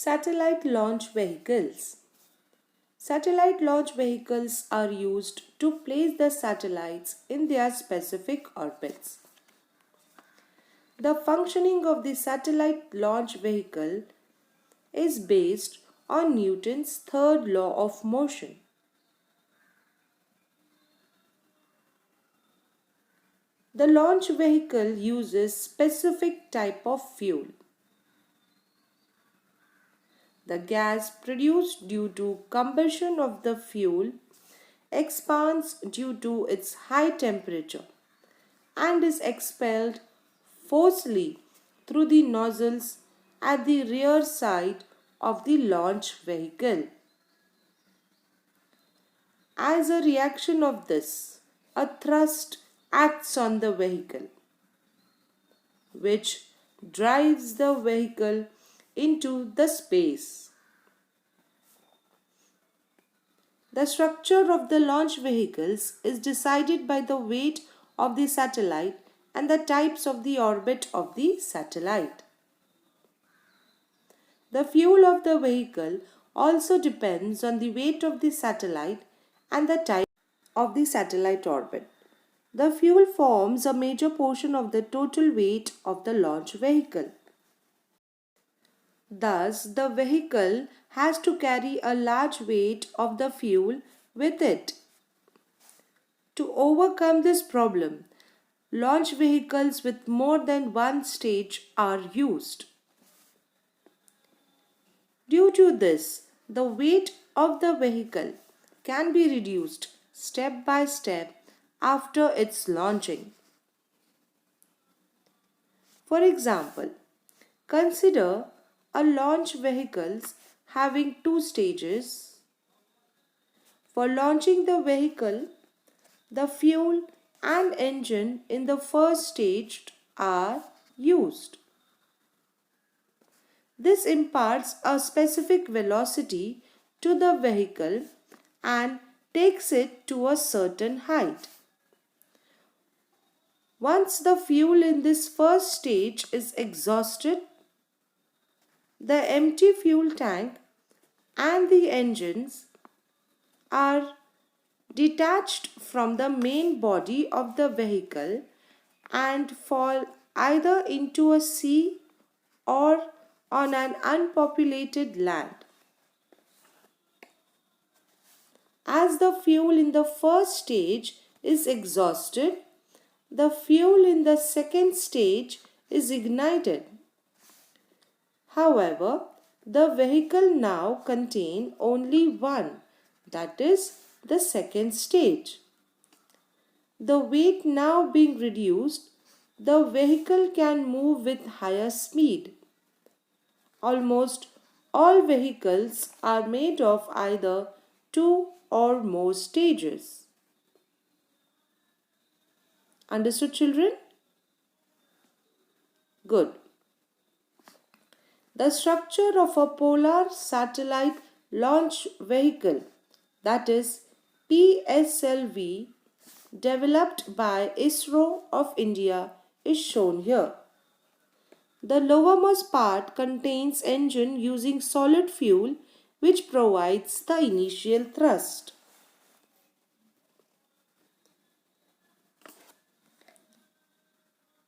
Satellite launch vehicles. Satellite launch vehicles are used to place the satellites in their specific orbits. The functioning of the satellite launch vehicle is based on Newton's third law of motion. The launch vehicle uses specific type of fuel. The gas produced due to combustion of the fuel expands due to its high temperature and is expelled forcefully through the nozzles at the rear side of the launch vehicle. As a reaction of this, a thrust acts on the vehicle, which drives the vehicle into the space. The structure of the launch vehicles is decided by the weight of the satellite and the types of the orbit of the satellite. The fuel of the vehicle also depends on the weight of the satellite and the type of the satellite orbit. The fuel forms a major portion of the total weight of the launch vehicle. Thus, the vehicle has to carry a large weight of the fuel with it. To overcome this problem, launch vehicles with more than one stage are used. Due to this, the weight of the vehicle can be reduced step by step after its launching. For example, consider a launch vehicles having two stages. For launching the vehicle, the fuel and engine in the first stage are used. This imparts a specific velocity to the vehicle and takes it to a certain height. Once the fuel in this first stage is exhausted, the empty fuel tank and the engines are detached from the main body of the vehicle and fall either into a sea or on an unpopulated land. As the fuel in the first stage is exhausted, the fuel in the second stage is ignited. However, the vehicle now contains only one, that is, the second stage. The weight now being reduced, the vehicle can move with higher speed. Almost all vehicles are made of either two or more stages. Understood, children? Good. The structure of a polar satellite launch vehicle, that is PSLV, developed by ISRO of India, is shown here. The lowermost part contains engine using solid fuel which provides the initial thrust.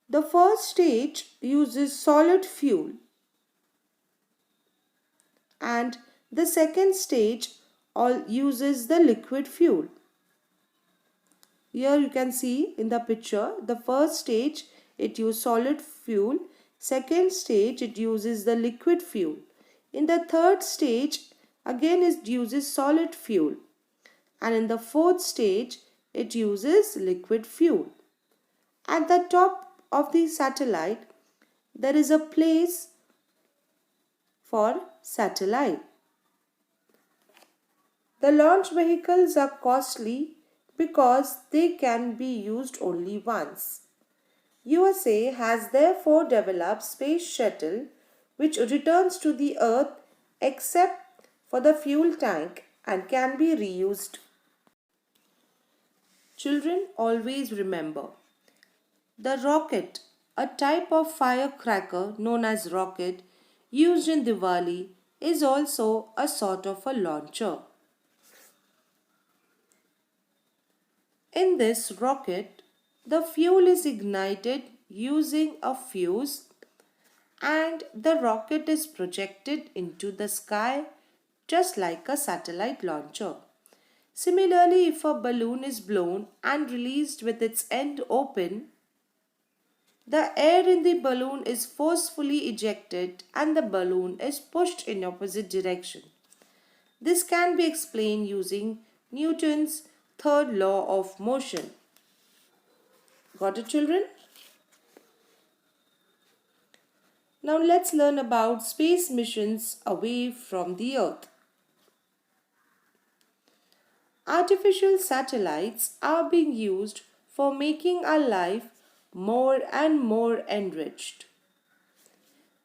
The first stage uses solid fuel and the second stage uses the liquid fuel. Here you can see in the picture, the first stage it uses solid fuel, second stage it uses the liquid fuel. In the third stage again it uses solid fuel and in the fourth stage it uses liquid fuel. At the top of the satellite there is a place for satellite. The launch vehicles are costly because they can be used only once. USA has therefore developed space shuttle which returns to the earth except for the fuel tank and can be reused. Children, always remember, the rocket, a type of firecracker known as rocket used in Diwali, is also a sort of a launcher. In this rocket, the fuel is ignited using a fuse and the rocket is projected into the sky just like a satellite launcher. Similarly, if a balloon is blown and released with its end open, the air in the balloon is forcefully ejected and the balloon is pushed in opposite direction. This can be explained using Newton's third law of motion. Got it, children? Now let's learn about space missions away from the Earth. Artificial satellites are being used for making our life more and more enriched.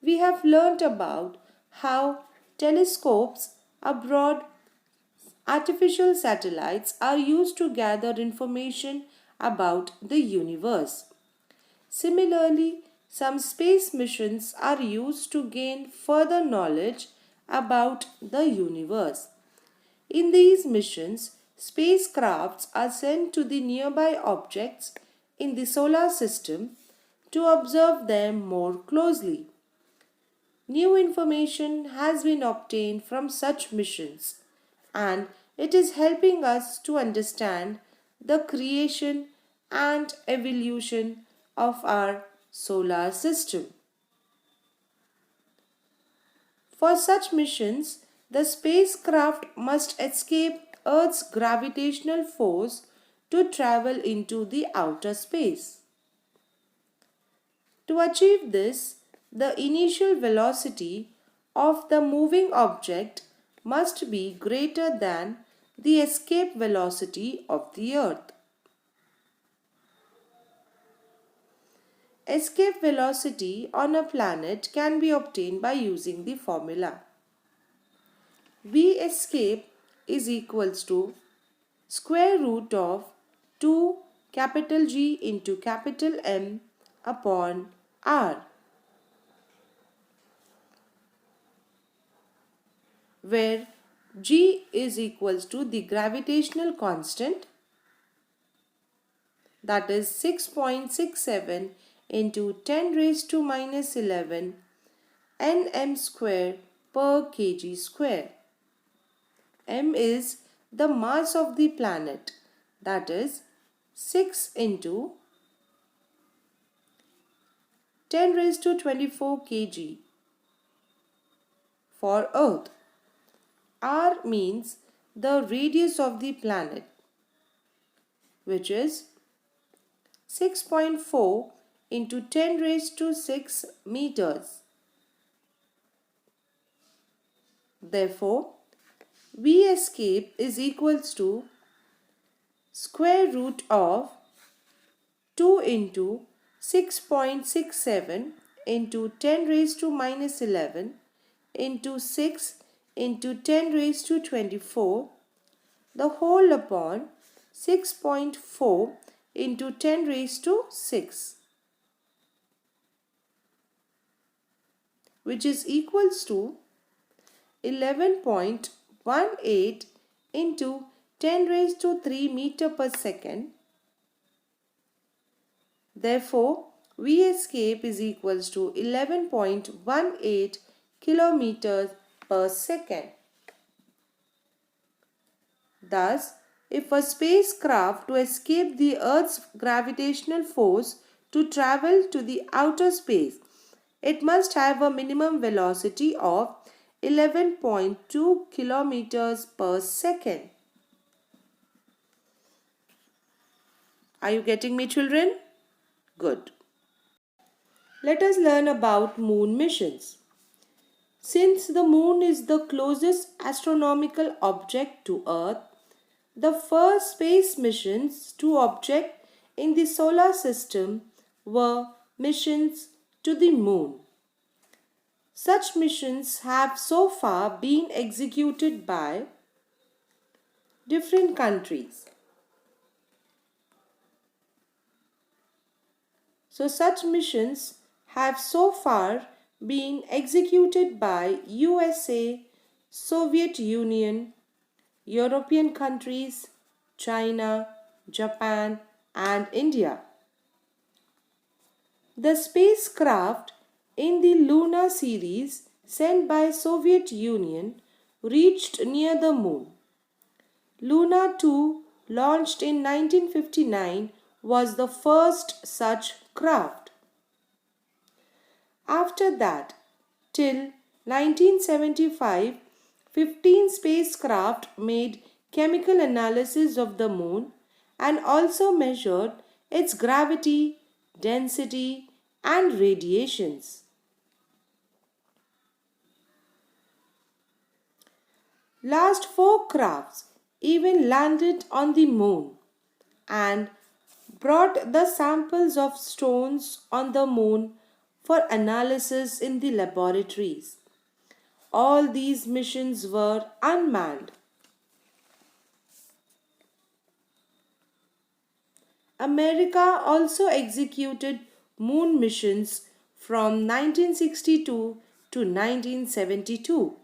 We have learnt about how telescopes abroad, artificial satellites are used to gather information about the universe. Similarly, some space missions are used to gain further knowledge about the universe. In these missions, spacecrafts are sent to the nearby objects in the solar system to observe them more closely. New information has been obtained from such missions and it is helping us to understand the creation and evolution of our solar system. For such missions, the spacecraft must escape Earth's gravitational force to travel into the outer space. To achieve this, the initial velocity of the moving object must be greater than the escape velocity of the Earth. Escape velocity on a planet can be obtained by using the formula. V escape is equals to square root of 2 capital G into capital M upon R, where G is equals to the gravitational constant, that is 6.67 into 10 raised to minus 11 nm square per kg square. M is the mass of the planet, that is 6 into 10 raised to 24 kg for Earth. R means the radius of the planet, which is 6.4 into 10 raised to 6 meters. Therefore, V escape is equals to square root of 2 into 6.67 into 10 raised to minus 11 into 6 into 10 raised to 24 the whole upon 6.4 into 10 raised to 6, which is equals to 11.18 into 10 raised to 3 meter per second. Therefore, V escape is equals to 11.18 kilometers per second. Thus, if a spacecraft to escape the Earth's gravitational force to travel to the outer space, it must have a minimum velocity of 11.2 kilometers per second. Are you getting me, children? Good. Let us learn about moon missions. Since the moon is the closest astronomical object to Earth, the first space missions to object in the solar system were missions to the moon. Such missions have so far been executed by different countries. Such missions have so far being executed by USA, Soviet Union, European countries, China, Japan, and India. The spacecraft in the Luna series sent by Soviet Union reached near the moon. Luna 2, launched in 1959, was the first such craft. After that, till 1975, 15 spacecraft made chemical analysis of the moon and also measured its gravity, density, and radiations. Last four crafts even landed on the moon and brought the samples of stones on the moon for analysis in the laboratories. All these missions were unmanned. America also executed moon missions from 1962 to 1972.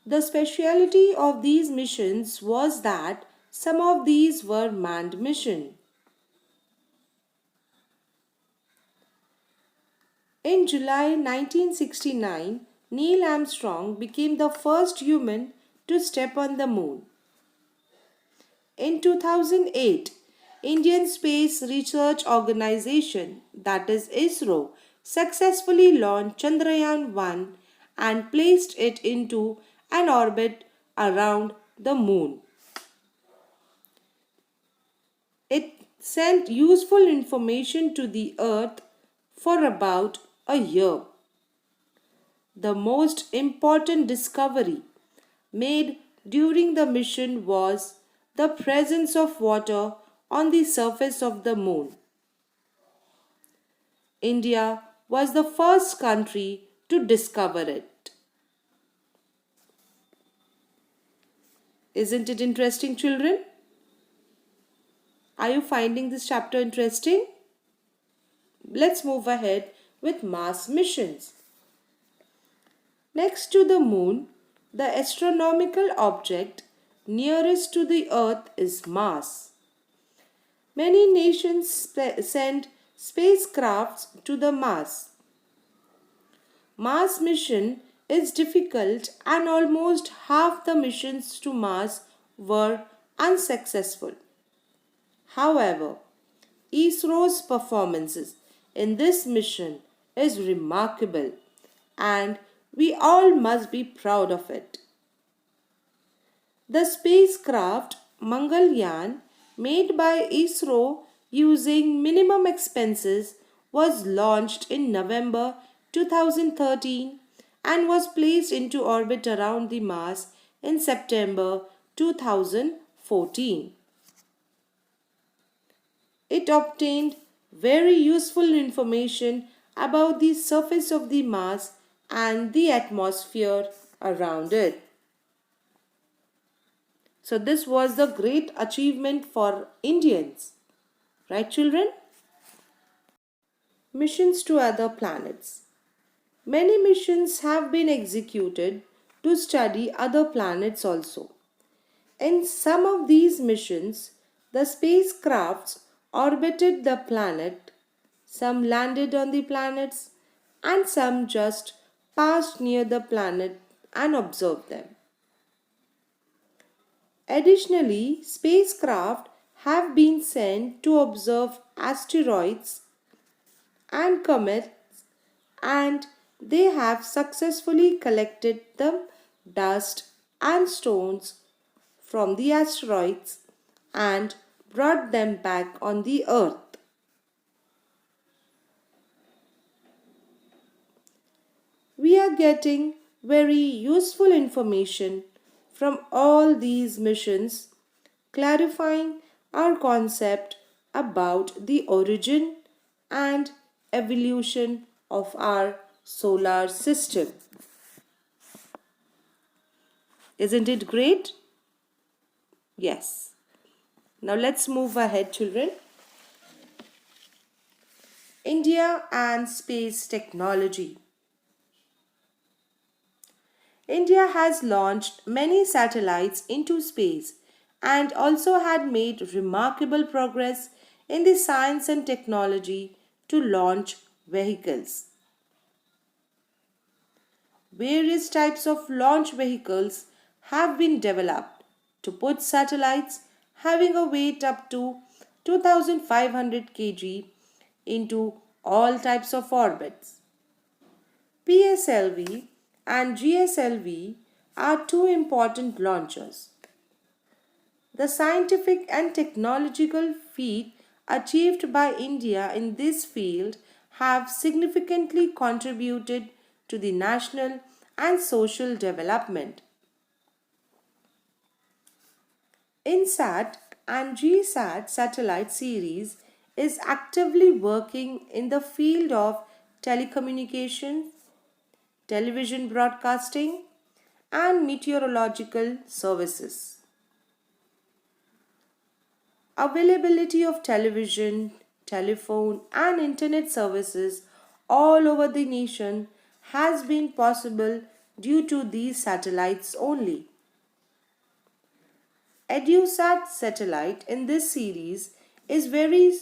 The speciality of these missions was that some of these were manned missions. In July 1969, Neil Armstrong became the first human to step on the moon. In 2008, Indian Space Research Organization, that is ISRO, successfully launched Chandrayaan-1 and placed it into an orbit around the moon. It sent useful information to the Earth for about a year. The most important discovery made during the mission was the presence of water on the surface of the moon. India was the first country to discover it. Isn't it interesting, children? Are you finding this chapter interesting? Let's move ahead with Mars missions. Next to the moon, the astronomical object nearest to the Earth is Mars. Many nations send spacecrafts to the Mars. Mars mission is difficult and almost half the missions to Mars were unsuccessful. However, ISRO's performances in this mission is remarkable and we all must be proud of it. The spacecraft Mangalyaan, made by ISRO using minimum expenses, was launched in November 2013 and was placed into orbit around the Mars in September 2014. It obtained very useful information about the surface of the Mars and the atmosphere around it. So this was the great achievement for Indians. Right, children? Missions to other planets. Many missions have been executed to study other planets also. In some of these missions, the spacecrafts orbited the planet, some landed on the planets, and some just passed near the planet and observed them. Additionally, spacecraft have been sent to observe asteroids and comets, and they have successfully collected the dust and stones from the asteroids and brought them back on the Earth. We are getting very useful information from all these missions, clarifying our concept about the origin and evolution of our solar system. Isn't it great? Yes. Now let's move ahead, children. India and space technology. India has launched many satellites into space and also had made remarkable progress in the science and technology to launch vehicles. Various types of launch vehicles have been developed to put satellites having a weight up to 2500 kg into all types of orbits. PSLV and GSLV are two important launchers. The scientific and technological feat achieved by India in this field have significantly contributed to the national and social development. INSAT and GSAT satellite series is actively working in the field of telecommunications, television broadcasting, and meteorological services. Availability of television, telephone, and internet services all over the nation has been possible due to these satellites only. EduSat satellite in this series is very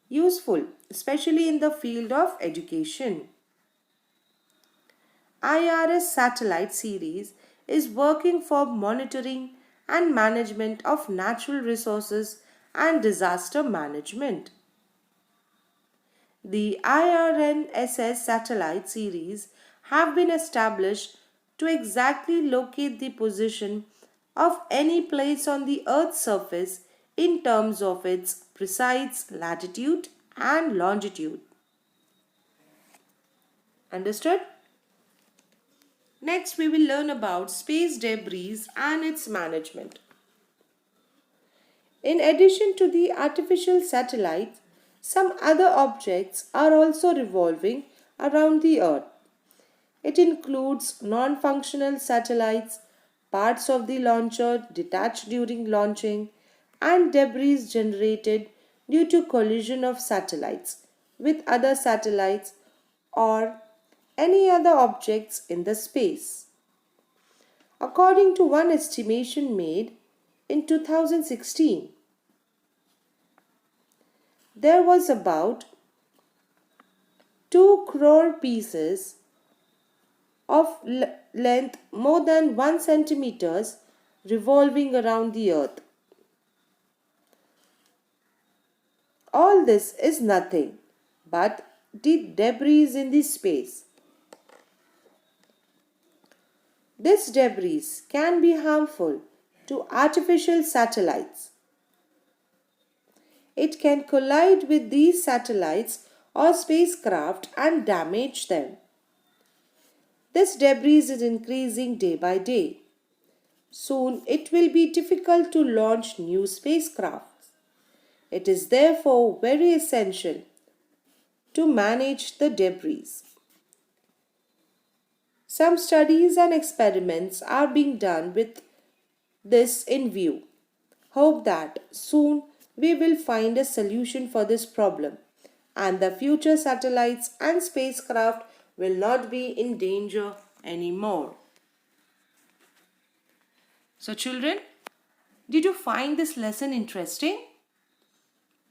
useful, especially in the field of education. IRS satellite series is working for monitoring and management of natural resources and disaster management. The IRNSS satellite series have been established to exactly locate the position of any place on the Earth's surface in terms of its precise latitude and longitude. Understood? Next, we will learn about space debris and its management. In addition to the artificial satellites, some other objects are also revolving around the Earth. It includes non-functional satellites, parts of the launcher detached during launching, and debris generated due to collision of satellites with other satellites or any other objects in the space. According to one estimation made in 2016, there was about 2 crore pieces of length more than 1 centimeters revolving around the earth. All this is nothing but the debris in the space. This debris can be harmful to artificial satellites. It can collide with these satellites or spacecraft and damage them. This debris is increasing day by day. Soon it will be difficult to launch new spacecraft. It is therefore very essential to manage the debris. Some studies and experiments are being done with this in view. Hope that soon we will find a solution for this problem and the future satellites and spacecraft will not be in danger anymore. So children, did you find this lesson interesting?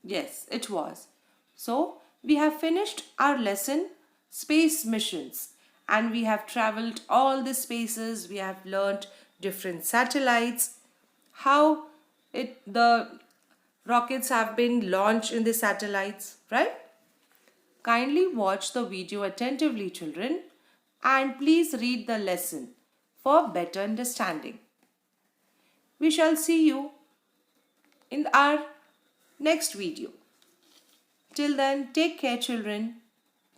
Yes, it was. So we have finished our lesson space missions and we have traveled all the spaces. We have learnt different satellites, how the rockets have been launched in the satellites, right? Kindly watch the video attentively, children, and please read the lesson for better understanding. We shall see you in our next video. Till then, take care, children.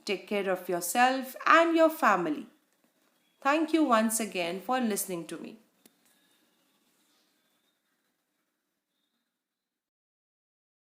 Take care of yourself and your family. Thank you once again for listening to me.